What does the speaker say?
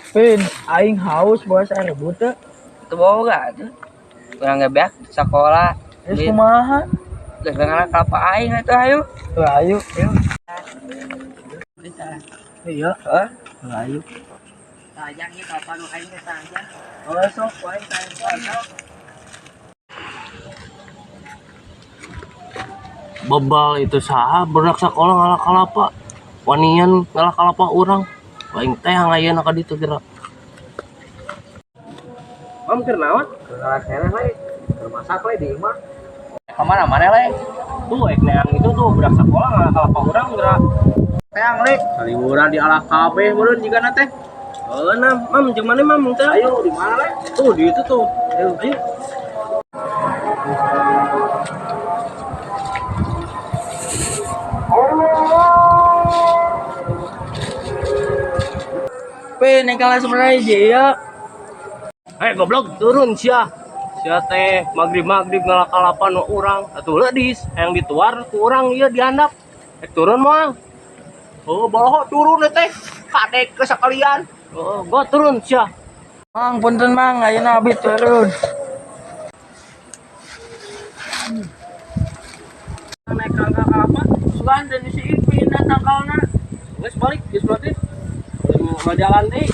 Pin, aing haus bos air rebut teh. Itu boga tuh. Kurang ngebeak di sekolah. Geus kumaha? Geus ngana kelapa aing itu ayo. Tuh ayo. Ayo. Iya, Heeh. tuh ayo. Sajang ieu kapan nu aing teh sajang. Oh, sok wae saya. Bebal itu saha berak sekolah ngalah kalapa wanian ngalah kalapa orang lain teh ngayeuna ka ditu geura. Om keur naon? Keur ngalasena we. Keur masak we di imah. Kemana-mana le? Tuh ek neang itu tuh berak sekolah ngalah kalapa urang geura. Teang le. Kaliwuran di alah kabeh meureun jigana teh. Nah, mam jeung mana mam teh? Ayo di mana le? Tuh di itu tuh. Ayo. Pin, yang kalah sebenarnya aja ya. Goblok turun sia. Sia teh magrib-magrib ngalah kalapan urang. Atuh leudis yang dituar ku urang ieu dihandap. Turun moal. Oh, boloho turun teh. Kadek ke sakalian. Oh, gua turun sia. Mang, punten mang, ayeuna abi turun. Naik kangka apa? Sugan dan si Ipin dan tangkalna. Geus balik, geus berarti. Mau jalan deh.